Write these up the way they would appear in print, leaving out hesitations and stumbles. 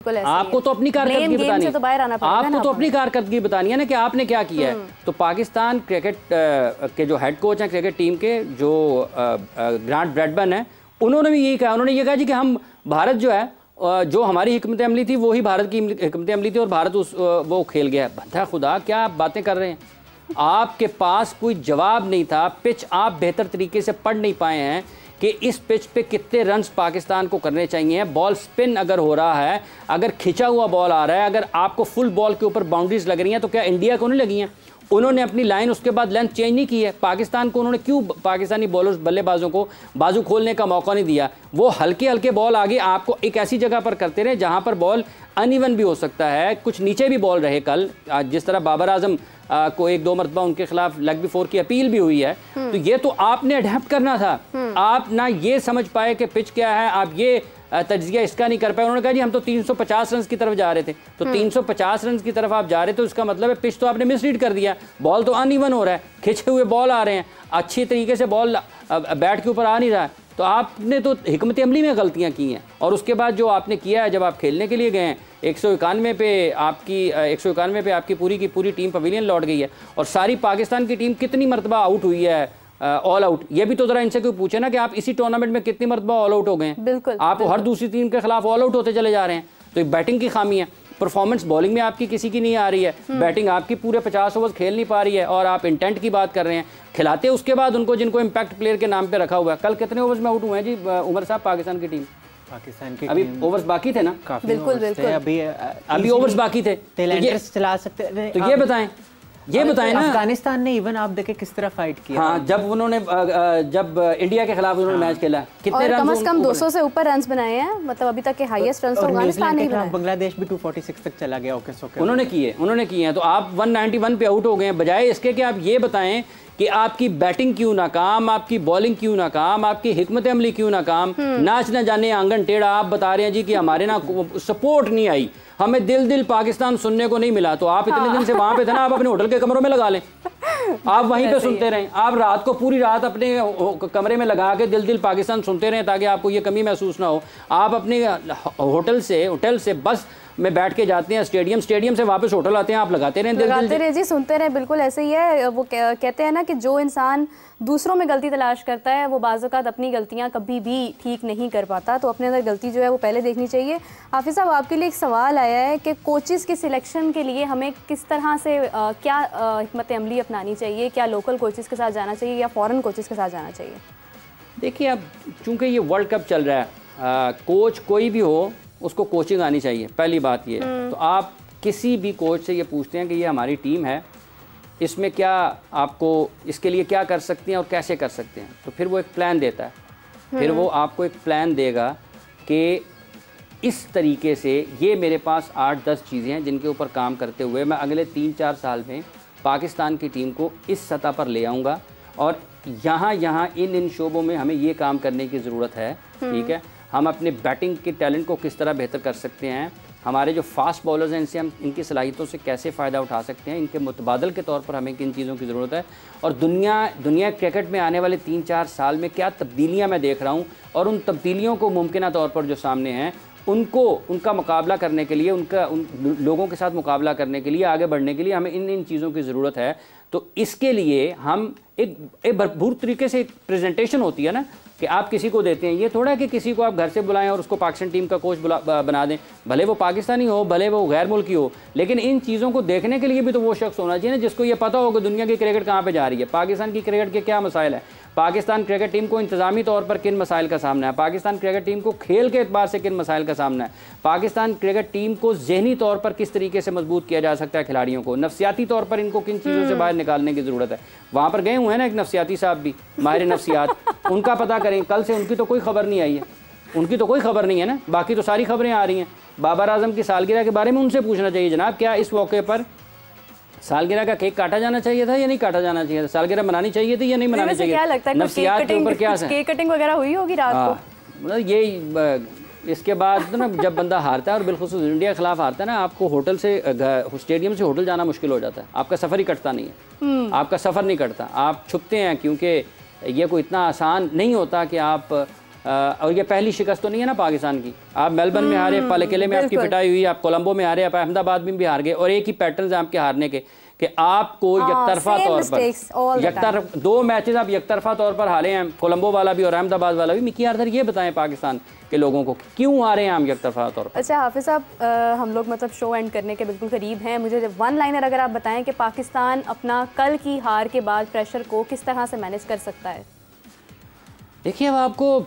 आपको तो अपनी कारकर्दगी बतानी है, आपको तो अपनी कारकर्दगी बतानी है ना कि आपने क्या किया है। तो पाकिस्तान क्रिकेट के जो हेड कोच हैं क्रिकेट टीम के, जो ग्रांट ब्रैडबर्न है, उन्होंने भी यही कहा। उन्होंने ये कहा जी कि हम भारत जो है, जो हमारी हिकमत अमली थी वही भारत की हिकमत अमली थी और भारत वो खेल गया। बंदा खुदा क्या आप बातें कर रहे हैं, आपके पास कोई जवाब नहीं था। पिच आप बेहतर तरीके से पढ़ नहीं पाए हैं कि इस पिच पे कितने रन्स पाकिस्तान को करने चाहिए। बॉल स्पिन अगर हो रहा है, अगर खिंचा हुआ बॉल आ रहा है, अगर आपको फुल बॉल के ऊपर बाउंड्रीज लग रही हैं, तो क्या इंडिया को नहीं लगी हैं? उन्होंने अपनी लाइन उसके बाद लेंथ चेंज नहीं की है। पाकिस्तान को उन्होंने क्यों, पाकिस्तानी बॉलर्स बल्लेबाजों को बाजू खोलने का मौका नहीं दिया? वो हल्के हल्के बॉल आगे आपको एक ऐसी जगह पर करते रहे जहां पर बॉल अनइवन भी हो सकता है, कुछ नीचे भी बॉल रहे। कल जिस तरह बाबर आजम को 1-2 मरतबा उनके खिलाफ लेग बिफोर की अपील भी हुई है, तो ये तो आपने अडेप्ट करना था। आप ना ये समझ पाए कि पिच क्या है, आप ये तज्जिया इसका नहीं कर पाए। उन्होंने कहा जी हम तो 350 रन की तरफ जा रहे थे, तो 350 रन की तरफ आप जा रहे थे तो इसका मतलब है पिच तो आपने मिसरीड कर दिया। बॉल तो अनइवन हो रहा है, खिंचे हुए बॉल आ रहे हैं, अच्छी तरीके से बॉल बैट के ऊपर आ नहीं रहा है। तो आपने तो हिकमत अमली में गलतियां की हैं। और उसके बाद जो आपने किया है, जब आप खेलने के लिए गए हैं, 191 पे आपकी पूरी की पूरी टीम पवेलियन लौट गई है। और सारी पाकिस्तान की टीम कितनी मरतबा आउट हुई है, ऑल आउट। ये भी तो जरा इनसे कोई पूछे ना कि आप इसी टूर्नामेंट में कितनी मरतबा ऑल आउट हो गए हैं। बिल्कुल, आप हर दूसरी टीम के खिलाफ ऑल आउट होते चले जा रहे हैं। तो एक बैटिंग की खामी है, परफॉर्मेंस बॉलिंग में आपकी किसी की नहीं आ रही है, बैटिंग आपकी पूरे 50 ओवर खेल नहीं पा रही है, और आप इंटेंट की बात कर रहे हैं। खिलाते उसके बाद उनको जिनको इम्पैक्ट प्लेयर के नाम पे रखा हुआ है। कल कितने ओवर्स में आउट हुए हैं जी उमर साहब पाकिस्तान की टीम? अभी ओवर्स बाकी थे ना? बिल्कुल बिल्कुल, अभी ओवर्स बाकी थे। चला सकते, तो ये बताएं, ये बताएं ना। अफगानिस्तान ने इवन आप देखें किस तरह फाइट किया। हाँ, जब उन्होंने जब इंडिया के खिलाफ उन्होंने मैच खेला, कितने रन, कम से कम 200 से ऊपर रन्स बनाए हैं। मतलब अभी तक के हाईएस्ट रन्स तो अफगानिस्तान ने बनाए। बांग्लादेश भी 246 तक चला गया। ओके उन्होंने किए हैं। तो आप 191 पे आउट हो गए हैं। बजाय इसके कि आप ये बताएं कि आपकी बैटिंग क्यों नाकाम, आपकी बॉलिंग क्यों नाकाम, आपकी हिकमत अमली क्यों नाकाम, नाच न जाने आंगन टेढ़ा। आप बता रहे हैं जी कि हमारे ना सपोर्ट नहीं आई, हमें दिल पाकिस्तान सुनने को नहीं मिला। तो आप इतने दिन से वहां पे थे ना, आप अपने होटल के कमरों में लगा लें, आप वहीं पे सुनते रहें। आप रात को पूरी रात अपने कमरे में लगा के दिल पाकिस्तान सुनते रहें ताकि आपको ये कमी महसूस ना हो। आप अपने होटल से बस में बैठ के जाते हैं स्टेडियम से वापस होटल आते हैं, आप लगाते रहें जी, सुनते रहें। बिल्कुल ऐसे ही है। वो कहते हैं ना कि जो इंसान दूसरों में गलती तलाश करता है वो बाज़ औक़ात अपनी गलतियां कभी भी ठीक नहीं कर पाता। तो अपने अंदर गलती जो है वो पहले देखनी चाहिए। हाफिज़ साहब, आपके लिए एक सवाल आया है कि कोचेस की सिलेक्शन के लिए हमें किस तरह से क्या हिकमत अमली अपनानी चाहिए? क्या लोकल कोचेस के साथ जाना चाहिए या फ़ॉरेन कोचेस के साथ जाना चाहिए? देखिए, अब चूँकि ये वर्ल्ड कप चल रहा है, कोच कोई भी हो उसको कोचिंग आनी चाहिए, पहली बात ये। तो आप किसी भी कोच से ये पूछते हैं कि ये हमारी टीम है, इसमें क्या आपको, इसके लिए क्या कर सकते हैं और कैसे कर सकते हैं, तो फिर वो एक प्लान देता है। फिर वो आपको एक प्लान देगा कि इस तरीके से ये मेरे पास 8-10 चीज़ें हैं जिनके ऊपर काम करते हुए मैं अगले 3-4 साल में पाकिस्तान की टीम को इस सतह पर ले आऊँगा, और यहाँ इन शोबों में हमें ये काम करने की ज़रूरत है। ठीक है, हम अपने बैटिंग के टैलेंट को किस तरह बेहतर कर सकते हैं, हमारे जो फास्ट बॉलर्स हैं इनसे हम इनकी सलाहियतों से कैसे फ़ायदा उठा सकते हैं, इनके मुतबादल के तौर पर हमें किन चीज़ों की ज़रूरत है, और दुनिया क्रिकेट में आने वाले 3-4 साल में क्या तब्दीलियां मैं देख रहा हूं, और उन तब्दीलियों को मुमकिन तौर पर जो सामने हैं उनका मुकाबला करने के लिए, उन लोगों के साथ मुकाबला करने के लिए, आगे बढ़ने के लिए हमें इन चीज़ों की ज़रूरत है। तो इसके लिए हम एक भरपूर तरीके से प्रेजेंटेशन होती है ना कि आप किसी को देते हैं। ये थोड़ा है कि किसी को आप घर से बुलाएं और उसको पाकिस्तान टीम का कोच बना दें, भले वो पाकिस्तानी हो, भले वो गैर मुल्की हो, लेकिन इन चीज़ों को देखने के लिए भी तो वो शख्स होना चाहिए ना जिसको ये पता हो कि दुनिया की क्रिकेट कहाँ पे जा रही है, पाकिस्तान की क्रिकेट के क्या मसाइल है, पाकिस्तान क्रिकेट टीम को इंतज़ामी तौर पर किन मसाइल का सामना है, पाकिस्तान क्रिकेट टीम को खेल के एतबार से किन मसाइल का सामना है, पाकिस्तान क्रिकेट टीम को ज़हनी तौर पर किस तरीके से मजबूत किया जा सकता है, खिलाड़ियों को नफ्सियाती तौर पर इनको किन चीज़ों से बाहर निकालने की ज़रूरत है। वहाँ पर गए हुए हैं ना एक नफ्सियाती साहब भी, माहिर नफ्सियात, उनका पता करें। कल से उनकी तो कोई खबर नहीं आई है, उनकी तो कोई खबर नहीं है ना, बाकी तो सारी खबरें आ रही हैं। बाबर आजम की सालगिरह के बारे में उनसे पूछना चाहिए, जनाब क्या इस मौके पर सालगिरह का केक काटा जाना चाहिए था या नहीं काटा जाना चाहिए था, सालगिरह मनानी चाहिए थी या नहीं मनानी चाहिए? क्या लगता है नफ्सियात के ऊपर क्या है, केक कटिंग वगैरह हुई होगी रात को? मतलब ये इसके बाद ना जब बंदा हारता है और बिलखुसूस इंडिया के खिलाफ हारता है ना, आपको होटल से स्टेडियम से होटल जाना मुश्किल हो जाता है, आपका सफ़र ही कटता नहीं है, आपका सफ़र नहीं कटता, आप छुपते हैं, क्योंकि ये कोई इतना आसान नहीं होता कि आप और ये पहली शिकस्त तो नहीं है ना पाकिस्तान की। आप मेलबर्न में हारे, पलकेले में आपकी पिटाई हुई, आप कोलंबो में हारे, आप अहमदाबाद में भी हार गए, और एक ही पैटर्न है आपके हारने के कि आपको यकतरफा तौर पर 2 मैचेस आप यकतरफा तौर पर हारे हैं, कोलंबो वाला भी और अहमदाबाद वाला भी। मिकी आर्थर ये बताएं पाकिस्तान के लोगों को क्यों हारे हैं हम यकतरफा तौर पर। अच्छा हाफिज़ साहब, हम लोग मतलब शो एंड करने के बिल्कुल करीब हैं, मुझे वन लाइनर अगर आप बताएं कि पाकिस्तान अपना कल की हार के बाद प्रेशर को किस तरह से मैनेज कर सकता है। देखिए, अब आपको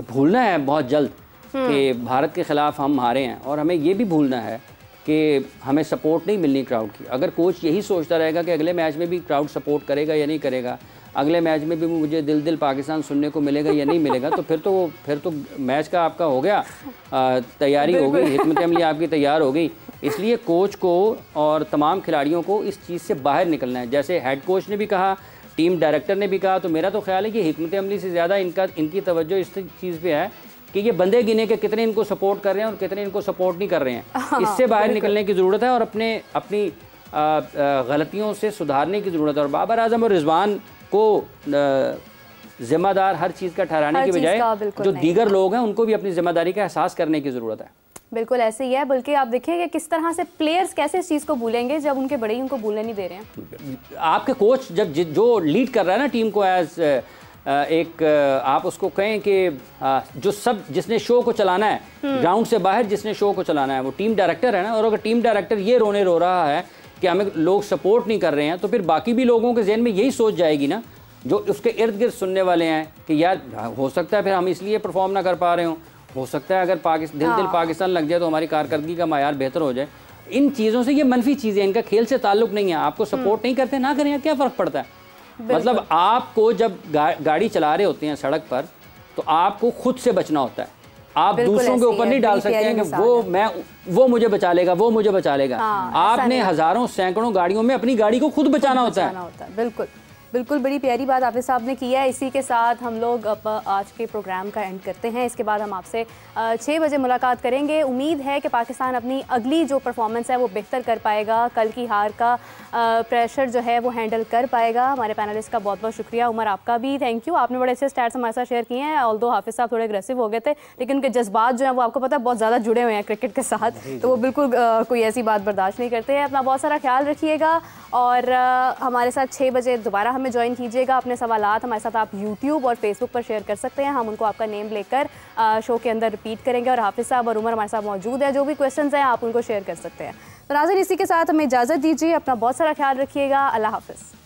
भूलना है बहुत जल्द कि भारत के ख़िलाफ़ हम हारे हैं, और हमें ये भी भूलना है कि हमें सपोर्ट नहीं मिलनी क्राउड की। अगर कोच यही सोचता रहेगा कि अगले मैच में भी क्राउड सपोर्ट करेगा या नहीं करेगा, अगले मैच में भी मुझे दिल दिल पाकिस्तान सुनने को मिलेगा या नहीं मिलेगा, तो फिर तो मैच का आपका हो गया, तैयारी हो गई, हिकमत अमली आपकी तैयार हो गई। इसलिए कोच को और तमाम खिलाड़ियों को इस चीज़ से बाहर निकलना है। जैसे हेड कोच ने भी कहा, टीम डायरेक्टर ने भी कहा, तो मेरा तो ख्याल है कि हिकमत अमली से ज़्यादा इनकी तवज्जो इस चीज़ पे है कि ये बंदे गिने के कितने इनको सपोर्ट कर रहे हैं और कितने इनको सपोर्ट नहीं कर रहे हैं। इससे बाहर निकलने की ज़रूरत है और अपनी गलतियों से सुधारने की ज़रूरत है। और बाबर आजम और रिजवान को ज़िम्मेदार हर चीज़ का ठहराने की बजाय जो दीगर लोग हैं उनको भी अपनी ज़िम्मेदारी का एहसास करने की ज़रूरत है। बिल्कुल ऐसे ही है, बल्कि आप देखिए कि किस तरह से प्लेयर्स कैसे इस चीज़ को भूलेंगे जब उनके बड़े ही उनको भूलने नहीं दे रहे हैं। आपके कोच जब जो लीड कर रहा है ना टीम को एज एक आप उसको कहें कि जिसने शो को चलाना है, ग्राउंड से बाहर जिसने शो को चलाना है वो टीम डायरेक्टर है ना। और अगर टीम डायरेक्टर ये रो रहा है कि हमें लोग सपोर्ट नहीं कर रहे हैं, तो फिर बाकी भी लोगों के जहन में यही सोच जाएगी ना, जो उसके इर्द गिर्द सुनने वाले हैं कि यार हो सकता है फिर हम इसलिए परफॉर्म ना कर पा रहे हो सकता है अगर दिल पाकिस्तान लग जाए तो हमारी कारकर्दगी का मायार बेहतर हो जाए। इन चीज़ों से, ये मनफी चीज़ें, इनका खेल से ताल्लुक नहीं है। आपको सपोर्ट नहीं करते ना करें, क्या फ़र्क पड़ता है। मतलब आपको जब गाड़ी चला रहे होते हैं सड़क पर, तो आपको खुद से बचना होता है। आप दूसरों के ऊपर नहीं डाल सकते हैं कि वो मुझे बचा लेगा, वो मुझे बचा लेगा। आपने हज़ारों सैकड़ों गाड़ियों में अपनी गाड़ी को खुद बचाना होता है। बिल्कुल बिल्कुल, बड़ी प्यारी बात हाफिज़ साहब ने की है। इसी के साथ हम लोग आज के प्रोग्राम का एंड करते हैं। इसके बाद हम आपसे 6 बजे मुलाकात करेंगे। उम्मीद है कि पाकिस्तान अपनी अगली जो परफॉर्मेंस है वो बेहतर कर पाएगा, कल की हार का प्रेशर जो है वो हैंडल कर पाएगा। हमारे पैनलिस्ट का बहुत बहुत शुक्रिया। उमर आपका भी थैंक यू, आपने बड़े अच्छे स्टैट्स हमारे साथ शेयर किए हैं। ऑल्दो हाफिज़ साहब थोड़े अग्रेसिव हो गए थे, लेकिन उनके जज्बात जो हैं वो आपको पता है बहुत ज़्यादा जुड़े हुए हैं क्रिकेट के साथ, तो वो बिल्कुल कोई ऐसी बात बर्दाश्त नहीं करते हैं। अपना बहुत सारा ख्याल रखिएगा और हमारे साथ 6 बजे दोबारा हमें ज्वाइन कीजिएगा। अपने सवालात हमारे साथ आप यूट्यूब और फेसबुक पर शेयर कर सकते हैं, हम उनको आपका नेम लेकर शो के अंदर रिपीट करेंगे। और हाफिज़ साहब और उमर हमारे साथ मौजूद है, जो भी क्वेश्चंस हैं आप उनको शेयर कर सकते हैं। तो नाज़रीन, इसी के साथ हमें इजाज़त दीजिए। अपना बहुत सारा ख्याल रखिएगा। अल्लाह हाफ़िज़।